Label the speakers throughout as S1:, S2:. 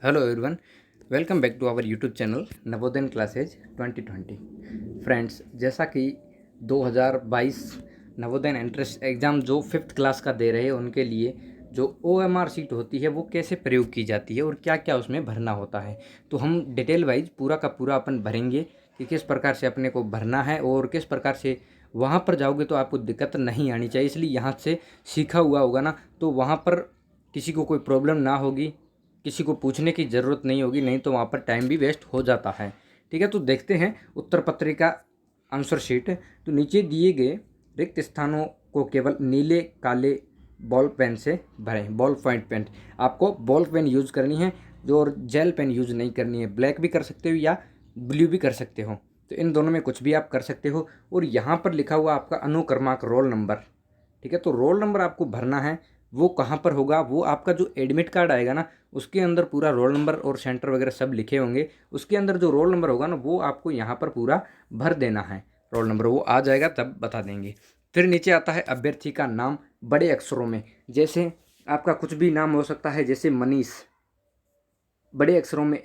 S1: Hello everyone, welcome back to our YouTube channel Navodaya classes 2020। Friends, जैसा कि 2022 Navodaya entrance exam जो fifth class का दे रहे हैं उनके लिए जो OMR शीट होती है वो कैसे प्रयोग की जाती है और क्या क्या उसमें भरना होता है, तो हम डिटेल वाइज पूरा का पूरा अपन भरेंगे कि किस प्रकार से अपने को भरना है और किस प्रकार से वहाँ पर जाओगे तो आपको दिक्कत नहीं आनी चाहिए। इसलिए यहाँ से सीखा हुआ होगा ना, तो वहाँ पर किसी को कोई प्रॉब्लम ना होगी, किसी को पूछने की ज़रूरत नहीं होगी, नहीं तो वहाँ पर टाइम भी वेस्ट हो जाता है। ठीक है, तो देखते हैं उत्तर पत्रिका आंसर शीट। तो नीचे दिए गए रिक्त स्थानों को केवल नीले काले बॉल पेन से भरें। बॉल पॉइंट पेन, आपको बॉल पेन यूज़ करनी है जो, और जेल पेन यूज़ नहीं करनी है। ब्लैक भी कर सकते हो या ब्लू भी कर सकते हो, तो इन दोनों में कुछ भी आप कर सकते हो। और यहाँ पर लिखा हुआ आपका अनुक्रमांक रोल नंबर। ठीक है, तो रोल नंबर आपको भरना है। वो कहाँ पर होगा, वो आपका जो एडमिट कार्ड आएगा ना उसके अंदर पूरा रोल नंबर और सेंटर वगैरह सब लिखे होंगे। उसके अंदर जो रोल नंबर होगा ना वो आपको यहाँ पर पूरा भर देना है। रोल नंबर वो आ जाएगा तब बता देंगे। फिर नीचे आता है अभ्यर्थी का नाम बड़े अक्षरों में। जैसे आपका कुछ भी नाम हो सकता है, जैसे मनीष, बड़े अक्षरों में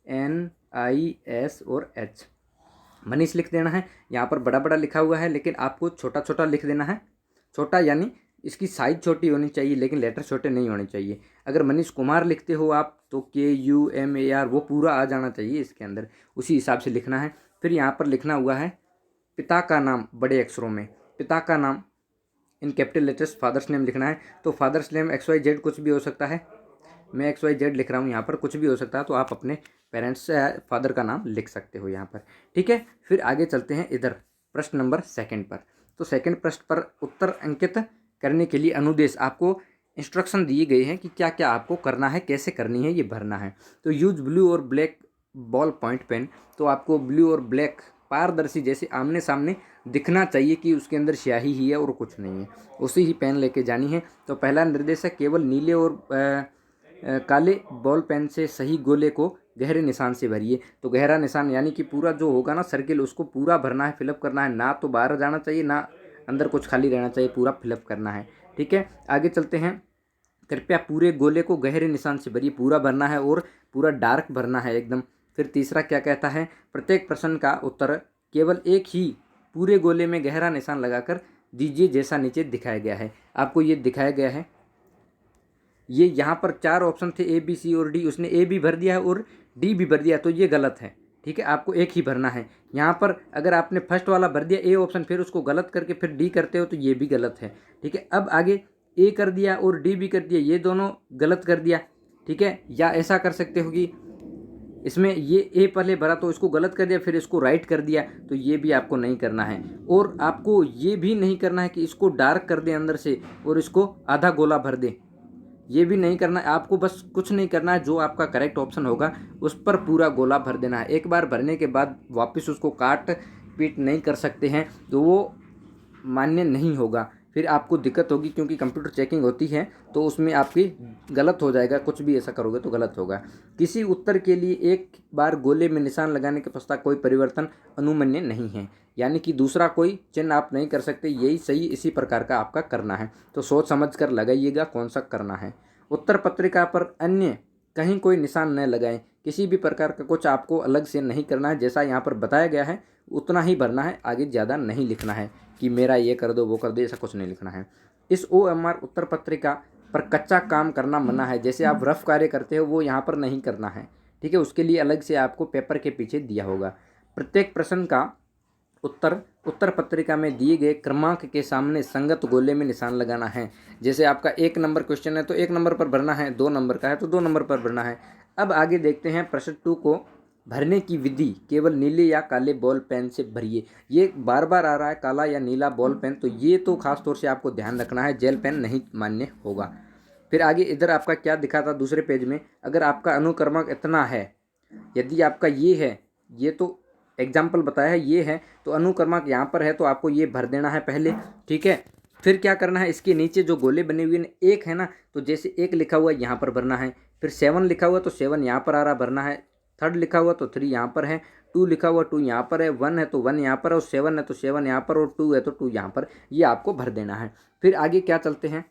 S1: MANIS और H, मनीष लिख देना है। यहाँ पर बड़ा बड़ा लिखा हुआ है लेकिन आपको छोटा छोटा लिख देना है। छोटा यानी इसकी साइज छोटी होनी चाहिए लेकिन लेटर छोटे नहीं होने चाहिए। अगर मनीष कुमार लिखते हो आप तो KUMAR वो पूरा आ जाना चाहिए इसके अंदर, उसी हिसाब से लिखना है। फिर यहाँ पर लिखना हुआ है पिता का नाम बड़े अक्षरों में। पिता का नाम in capital letters, father's name लिखना है। तो फादर्स नेम XYZ कुछ भी हो सकता है, मैं XYZ लिख रहा हूँ यहाँ पर, कुछ भी हो सकता है। तो आप अपने पेरेंट्स से फादर का नाम लिख सकते हो यहाँ पर। ठीक है, फिर आगे चलते हैं इधर प्रश्न नंबर 2 पर। तो सेकंड प्रश्न पर उत्तर अंकित करने के लिए अनुदेश, आपको इंस्ट्रक्शन दिए गए हैं कि क्या क्या आपको करना है, कैसे करनी है, ये भरना है। तो यूज ब्लू और ब्लैक बॉल पॉइंट पेन, तो आपको ब्लू और ब्लैक पारदर्शी जैसे आमने सामने दिखना चाहिए कि उसके अंदर स्याही ही है और कुछ नहीं है, उसी ही पेन लेके जानी है। तो पहला निर्देश है केवल नीले और काले बॉल पेन से सही गोले को गहरे निशान से भरिए। तो गहरा निशान यानी कि पूरा जो होगा ना सर्किल उसको पूरा भरना है, फिलअप करना है, ना तो बाहर जाना चाहिए ना अंदर कुछ खाली रहना चाहिए, पूरा फिलअप करना है। ठीक है, आगे चलते हैं। कृपया पूरे गोले को गहरे निशान से भरिए, पूरा भरना है और पूरा डार्क भरना है एकदम। फिर तीसरा क्या कहता है, प्रत्येक प्रश्न का उत्तर केवल एक ही पूरे गोले में गहरा निशान लगाकर दीजिए जैसा नीचे दिखाया गया है। आपको ये दिखाया गया है, ये यहाँ पर 4 ऑप्शन थे ABC और D, उसने A भी भर दिया है और D भी भर दिया, तो ये गलत है। ठीक है, आपको एक ही भरना है। यहाँ पर अगर आपने फर्स्ट वाला भर दिया A ऑप्शन, फिर उसको गलत करके फिर D करते हो तो ये भी गलत है। ठीक है, अब आगे A कर दिया और D भी कर दिया, ये दोनों गलत कर दिया। ठीक है, या ऐसा कर सकते हो कि इसमें ये A पहले भरा तो इसको गलत कर दिया, फिर इसको राइट कर दिया, तो ये भी आपको नहीं करना है। और आपको ये भी नहीं करना है कि इसको डार्क कर दे अंदर से और इसको आधा गोला भर दे, ये भी नहीं करना है। आपको बस कुछ नहीं करना है, जो आपका करेक्ट ऑप्शन होगा उस पर पूरा गोला भर देना है। एक बार भरने के बाद वापस उसको काट पीट नहीं कर सकते हैं, तो वो मान्य नहीं होगा, फिर आपको दिक्कत होगी क्योंकि कंप्यूटर चेकिंग होती है तो उसमें आपकी गलत हो जाएगा। कुछ भी ऐसा करोगे तो गलत होगा। किसी उत्तर के लिए एक बार गोले में निशान लगाने के पश्चात कोई परिवर्तन अनुमन्य नहीं है, यानी कि दूसरा कोई चिन्ह आप नहीं कर सकते, यही सही इसी प्रकार का आपका करना है। तो सोच समझ कर लगाइएगा कौन सा करना है। उत्तर पत्रिका पर अन्य कहीं कोई निशान न लगाएं, किसी भी प्रकार का कुछ आपको अलग से नहीं करना है, जैसा यहाँ पर बताया गया है उतना ही भरना है, आगे ज़्यादा नहीं लिखना है कि मेरा ये कर दो वो कर दो, ऐसा कुछ नहीं लिखना है। इस OMR उत्तर पत्रिका पर कच्चा काम करना मना है, जैसे आप रफ कार्य करते हो वो यहाँ पर नहीं करना है। ठीक है, उसके लिए अलग से आपको पेपर के पीछे दिया होगा। प्रत्येक प्रश्न का उत्तर उत्तर पत्रिका में दिए गए क्रमांक के सामने संगत गोले में निशान लगाना है। जैसे आपका 1 नंबर क्वेश्चन है तो 1 नंबर पर भरना है, 2 नंबर का है तो 2 नंबर पर भरना है। अब आगे देखते हैं प्रश्न 2 को, भरने की विधि केवल नीले या काले बॉल पेन से भरिए। ये बार बार आ रहा है काला या नीला बॉल पेन, तो ये तो खास तौर से आपको ध्यान रखना है, जेल पेन नहीं मान्य होगा। फिर आगे इधर आपका क्या दिखा था दूसरे पेज में, अगर आपका अनुक्रमांक इतना है, यदि आपका ये है, ये तो एग्जाम्पल बताया है ये है, तो अनुक्रमांक यहाँ पर है तो आपको ये भर देना है पहले। ठीक है, फिर क्या करना है, इसके नीचे जो गोले बने हुए हैं 1 है ना, तो जैसे 1 लिखा हुआ है यहाँ पर भरना है। फिर 7 लिखा हुआ तो 7 यहाँ पर आ रहा भरना है। 3 लिखा हुआ तो 3 यहाँ पर है। 2 लिखा हुआ 2 यहाँ पर है। 1 है तो 1 यहाँ पर, और 7 है तो 7 यहाँ पर, और 2 है तो 2 यहाँ पर, ये आपको भर देना है। फिर आगे क्या चलते हैं,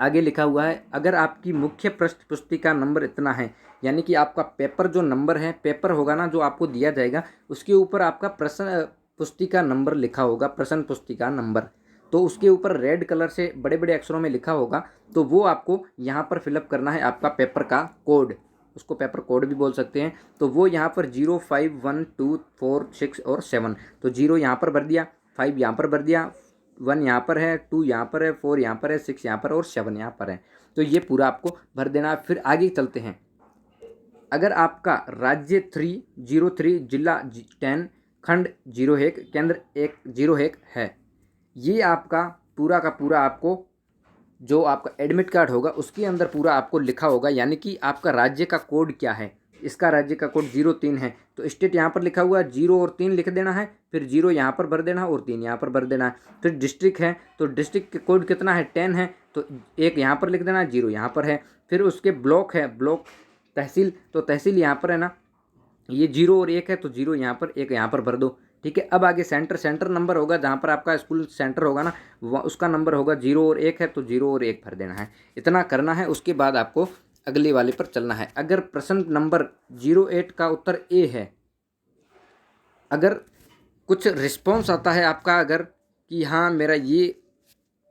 S1: आगे लिखा हुआ है, अगर आपकी मुख्य पृष्ठ पुस्तिका नंबर इतना है, यानी कि आपका पेपर जो नंबर है, पेपर होगा ना जो आपको दिया जाएगा, उसके ऊपर आपका प्रश्न पुस्तिका नंबर लिखा होगा, प्रश्न पुस्तिका नंबर, तो उसके ऊपर रेड कलर से बड़े बड़े अक्षरों में लिखा होगा, तो वो आपको यहाँ पर फिलअप करना है, आपका पेपर का कोड, उसको पेपर कोड भी बोल सकते हैं। तो वो यहाँ पर 0, 5, 1, 2, 4, 6 और 7, तो 0 यहाँ पर भर दिया, 5 यहाँ पर भर दिया, 1 यहाँ पर है, 2 यहाँ पर है, 4 यहाँ पर है, 6 यहाँ पर और 7 यहाँ पर है। तो ये पूरा आपको भर देना है। फिर आगे चलते हैं। अगर आपका राज्य 303, जिला 10, खंड 01, केंद्र 101 है, ये आपका पूरा का पूरा आपको जो आपका एडमिट कार्ड होगा उसके अंदर पूरा आपको लिखा होगा, यानी कि आपका राज्य का कोड क्या है। इसका राज्य का कोड 03 है, तो स्टेट यहाँ पर लिखा हुआ है, 0 और 3 लिख देना है, फिर 0 यहाँ पर भर देना है और 3 यहाँ पर भर देना है। फिर डिस्ट्रिक्ट है, तो डिस्ट्रिक्ट के कोड कितना है, 10 है, तो 1 यहाँ पर लिख देना है, 0 यहाँ पर है। फिर उसके ब्लॉक है, ब्लॉक तहसील, तो तहसील यहाँ पर है ना, ये 0 और 1 है, तो 0 यहाँ पर, 1 यहाँ पर भर दो। ठीक है। अब आगे सेंटर नंबर होगा, जहाँ पर आपका स्कूल सेंटर होगा ना, वह उसका नंबर होगा 0 और 1 है, तो 0 और 1 भर देना है। इतना करना है। उसके बाद आपको अगले वाले पर चलना है। अगर प्रश्न नंबर 08 का उत्तर ए है, अगर कुछ रिस्पॉन्स आता है आपका, अगर कि हाँ मेरा ये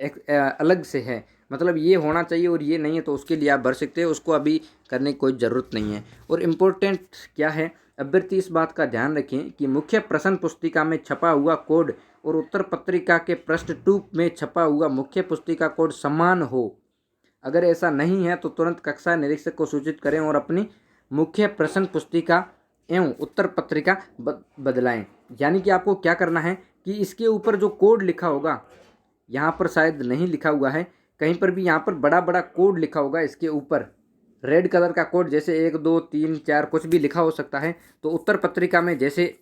S1: एक अलग से है, मतलब ये होना चाहिए और ये नहीं है, तो उसके लिए आप भर सकते हैं, उसको अभी करने की कोई ज़रूरत नहीं है। और इम्पोर्टेंट क्या है, अभ्यर्थी इस बात का ध्यान रखें कि मुख्य प्रश्न पुस्तिका में छपा हुआ कोड और उत्तर पत्रिका के पृष्ठ 2 में छपा हुआ मुख्य पुस्तिका कोड समान हो। अगर ऐसा नहीं है तो तुरंत कक्षा निरीक्षक को सूचित करें और अपनी मुख्य प्रश्न पुस्तिका एवं उत्तर पत्रिका बदलाएं। यानी कि आपको क्या करना है कि इसके ऊपर जो कोड लिखा होगा, यहाँ पर शायद नहीं लिखा हुआ है, कहीं पर भी यहाँ पर बड़ा बड़ा कोड लिखा होगा, इसके ऊपर रेड कलर का कोड, जैसे 1, 2, 3, 4 कुछ भी लिखा हो सकता है। तो उत्तर पत्रिका में जैसे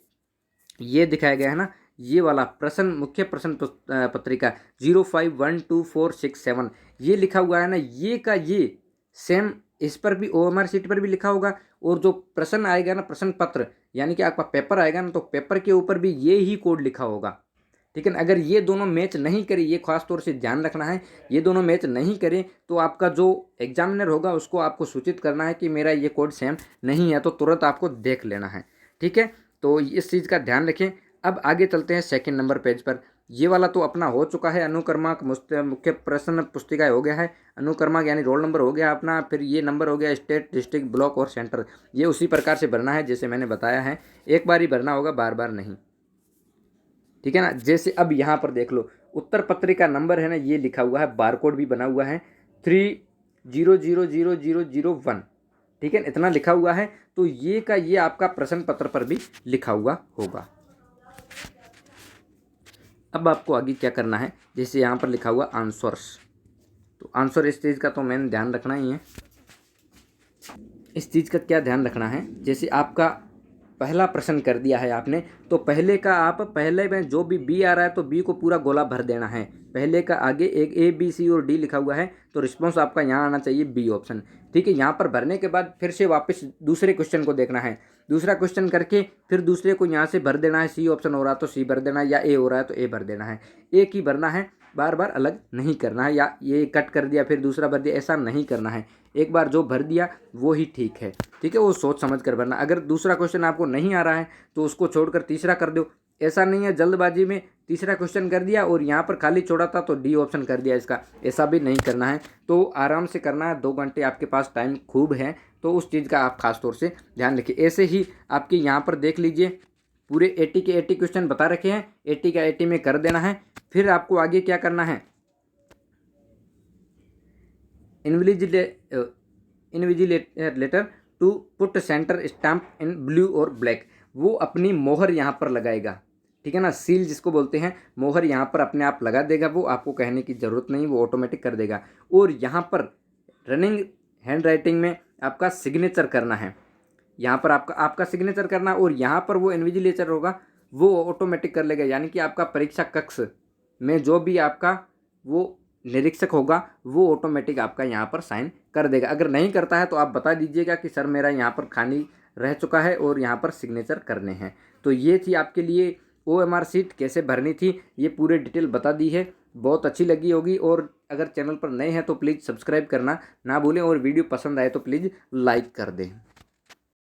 S1: ये दिखाया गया है ना, ये वाला प्रश्न मुख्य प्रश्न पत्रिका 0, 5, 1, 2, 4, 6, 7 ये लिखा हुआ है ना, ये का ये सेम इस पर भी OMR शीट पर भी लिखा होगा। और जो प्रश्न आएगा ना, प्रश्न पत्र यानी कि आपका पेपर आएगा ना, तो पेपर के ऊपर भी ये ही कोड लिखा होगा। ठीक है ना। अगर ये दोनों मैच नहीं करें, ये खास तौर से ध्यान रखना है, ये दोनों मैच नहीं करें तो आपका जो एग्जामिनर होगा उसको आपको सूचित करना है कि मेरा ये कोड सेम नहीं है, तो तुरंत आपको देख लेना है। ठीक है, तो इस चीज़ का ध्यान रखें। अब आगे चलते हैं सेकंड नंबर पेज पर। ये वाला तो अपना हो चुका है, अनुक्रमांक मुख्य प्रश्न पुस्तिका हो गया है, अनुक्रमांक यानी रोल नंबर हो गया अपना, फिर ये नंबर हो गया स्टेट, डिस्ट्रिक्ट, ब्लॉक और सेंटर। ये उसी प्रकार से भरना है जैसे मैंने बताया है, एक बार ही भरना होगा, बार बार नहीं। ठीक है ना। जैसे अब यहाँ पर देख लो, उत्तर पत्रिका नंबर है ना, ये लिखा हुआ है, बारकोड भी बना हुआ है 30000001। ठीक है, इतना लिखा हुआ है, तो ये का ये आपका प्रश्न पत्र पर भी लिखा हुआ होगा। अब आपको आगे क्या करना है, जैसे यहाँ पर लिखा हुआ आंसर्स, तो आंसर इस चीज़ का तो मैंने ध्यान रखना ही है। इस चीज़ का क्या ध्यान रखना है, जैसे आपका पहला प्रश्न कर दिया है आपने, तो पहले का आप पहले में जो भी बी आ रहा है तो बी को पूरा गोला भर देना है। पहले का आगे एक A, B, C और D लिखा हुआ है, तो रिस्पॉन्स आपका यहाँ आना चाहिए बी ऑप्शन। ठीक है, यहाँ पर भरने के बाद फिर से वापस दूसरे क्वेश्चन को देखना है, दूसरा क्वेश्चन करके फिर दूसरे को यहाँ से भर देना है। C ऑप्शन हो रहा है तो C भर देना है, या A हो रहा है तो A भर देना है। एक ही भरना है, बार बार अलग नहीं करना है, या ये कट कर दिया फिर दूसरा भर दिया, ऐसा नहीं करना है। एक बार जो भर दिया वो ही ठीक है। ठीक है, वो सोच समझ कर भरना। अगर दूसरा क्वेश्चन आपको नहीं आ रहा है तो उसको छोड़कर तीसरा कर दो। ऐसा नहीं है जल्दबाजी में तीसरा क्वेश्चन कर दिया और यहाँ पर खाली छोड़ा था तो D ऑप्शन कर दिया इसका, ऐसा भी नहीं करना है। तो आराम से करना है, 2 घंटे आपके पास टाइम खूब है, तो उस चीज़ का आप खास तौर से ध्यान रखिए। ऐसे ही आपके यहाँ पर देख लीजिए, पूरे 80 के 80 क्वेश्चन बता रखे हैं, 80 का 80 में कर देना है। फिर आपको आगे क्या करना है, invigilator to put centre stamp in blue और ब्लैक, वो अपनी मोहर यहाँ पर लगाएगा। ठीक है ना, सील जिसको बोलते हैं, मोहर यहाँ पर अपने आप लगा देगा, वो आपको कहने की ज़रूरत नहीं, वो ऑटोमेटिक कर देगा। और यहाँ पर रनिंग हैंड राइटिंग में आपका सिग्नेचर करना है, यहाँ पर आपका सिग्नेचर करना, और यहाँ पर वो इन्विजिलेटर होगा वो ऑटोमेटिक कर लेगा। यानी कि आपका परीक्षा कक्ष में जो भी आपका वो निरीक्षक होगा वो ऑटोमेटिक आपका यहाँ पर साइन कर देगा। अगर नहीं करता है तो आप बता दीजिएगा कि सर मेरा यहाँ पर खाली रह चुका है और यहाँ पर सिग्नेचर करने हैं। तो ये थी आपके लिए OMR शीट कैसे भरनी थी, ये पूरे डिटेल बता दी है। बहुत अच्छी लगी होगी। और अगर चैनल पर नए हैं तो प्लीज़ सब्सक्राइब करना ना भूलें और वीडियो पसंद आए तो प्लीज़ लाइक कर दें।